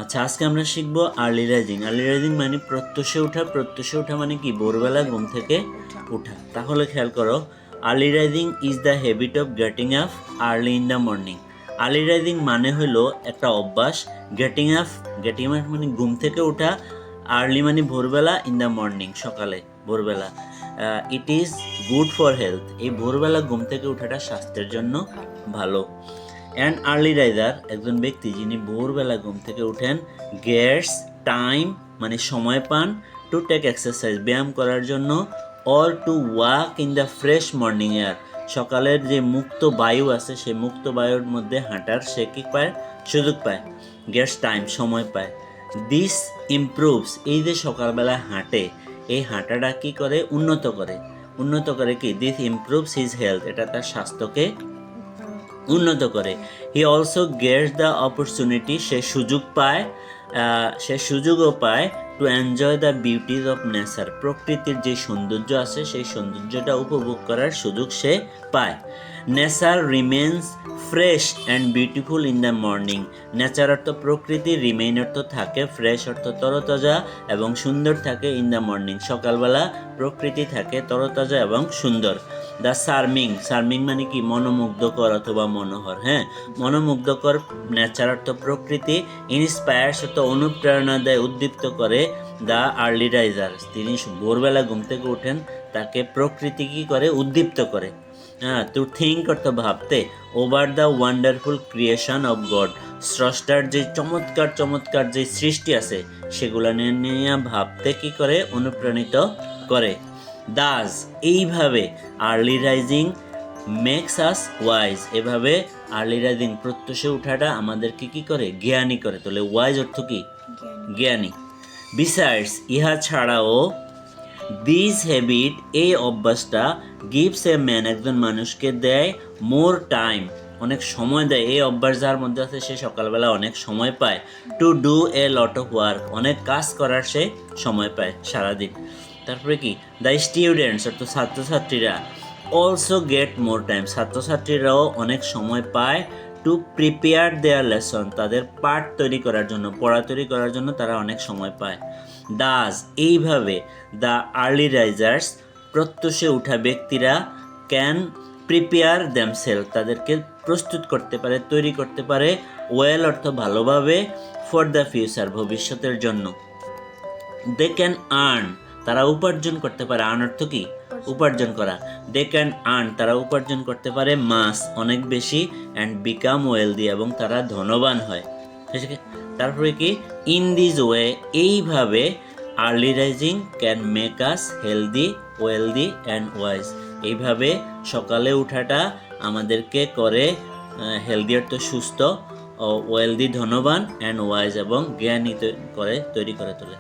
আচ্ছা, আজকে আমরা শিখব আর্লি রাইজিং। আর্লি রাইজিং মানে প্রত্যুষে ওঠা। প্রত্যুষে ওঠা মানে কি? ভোরবেলা ঘুম থেকে ওঠা। তাহলে খেয়াল করো, early rising is the habit of getting up early in the morning. Early rising মানে হলো একটা অভ্যাস। গেটিং আপ মানে ঘুম থেকে ওঠা, আর্লি মানে ভোরবেলা, ইন দ্য মর্নিং ভোরবেলা। It is good for health. এই ভোরবেলা ঘুম থেকে ওঠাটা স্বাস্থ্যের জন্য ভালো। অ্যান্ড আর্লি রাইজার একজন ব্যক্তি যিনি ভোরবেলা ঘুম থেকে উঠেন, গেটস টাইম মানে সময় পান, টু টেক এক্সারসাইজ ব্যায়াম করার জন্য, or to walk in the fresh morning air সকালের যে মুক্ত বায়ু আছে সেই মুক্ত বায়ুর মধ্যে হাঁটার সে কি পায়? সুযোগ পায়। গেটস টাইম সময় পায়। দিস ইমপ্রুভস এই যে সকালবেলা হাঁটে, এই হাঁটাটা কি করে? উন্নত করে কি? দিস ইমপ্রুভস হিজ হেলথ, এটা তার স্বাস্থ্যকে উন্নত করে। He also gets the opportunity সে সুযোগও পায় to enjoy the beauties of nature প্রকৃতির যে সৌন্দর্য আছে সেই সৌন্দর্যটা উপভোগ করার সুযোগ সে পায়। Nature remains fresh and beautiful in the morning. Nature অর্থ প্রকৃতি, রিমেইন অর্থ থাকে, ফ্রেশ অর্থ তরতাজা এবং সুন্দর থাকে, ইন দ্য মর্নিং সকালবেলা প্রকৃতি থাকে তরতাজা এবং সুন্দর। দ্য সার্মিং মানে কি? মনোমুগ্ধকর অথবা মনোহর। হ্যাঁ, মনোমুগ্ধকর নেচার অর্থ প্রকৃতি, ইন্সপায়ার্স অর্থ অনুপ্রেরণা দেয়, উদ্দীপ্ত করে। দ্য আর্লি রাইজার তিনি ভোরবেলা ঘুম থেকে ওঠেন, তাকে প্রকৃতি কি করে? উদ্দীপ্ত করে। হ্যাঁ, টু থিঙ্ক অর্থ ভাবতে, over the wonderful creation of god স্রষ্টার যে চমৎকার যে সৃষ্টি আছে সেগুলো নিয়ে ভাবতে কি করে? অনুপ্রাণিত করে। দাস এইভাবে early rising makes us wise, এভাবে আর্লি রাইজিং প্রত্যুষে ওঠাটা আমাদেরকে কি করে? জ্ঞানী করে তোলে। ওয়াইজ অর্থ কি? জ্ঞানী। বিসাইডস ইহা ছাড়াও, দিস হ্যাবিট এই অভ্যাসটা, গিভস এ ম্যান একজন মানুষকে দেয়, মোর টাইম অনেক সময় দেয়। এই অভ্যাস যার মধ্যে আছে সে সকালবেলা অনেক সময় পায়, to do a lot of work অনেক কাজ করার সে সময় পায় সারাদিন। তারপরে কি? দ্য স্টুডেন্টস অর্থাৎ ছাত্রছাত্রীরা, অলসো গেট মোর টাইম ছাত্রছাত্রীরাও অনেক সময় পায়, টু প্রিপেয়ার দেয়ার লেসন তাদের পাঠ তৈরি করার জন্য, পড়া তৈরি করার জন্য তারা অনেক সময় পায়। দাস এইভাবে, দ্য আর্লি রাইজার্স প্রত্যুষে উঠা ব্যক্তিরা, ক্যান প্রিপেয়ার দ্যামসেলফ তাদেরকে প্রস্তুত করতে পারে, তৈরি করতে পারে, ওয়েল অর্থ ভালোভাবে, ফর দ্য ফিউচার ভবিষ্যতের জন্য। দে ক্যান আর্ন তারা উপার্জন করতে পারে। আর্ন অর্থ কি? উপার্জন করা। দে ক্যান আর্ন তারা উপার্জন করতে পারে, মাস অনেক বেশি, অ্যান্ড বিকাম ওয়েলদি এবং তারা ধনবান হয়। তারপরে কি? ইন দিস ওয়ে এইভাবে early rising can make us healthy, wealthy and wise এইভাবে সকালে ওঠাটা আমাদেরকে করে হেলদি অর্থ সুস্থ, ওয়েলদি ধনবান, অ্যান্ড ওয়াইজ এবং জ্ঞানী তৈরি করে তোলে।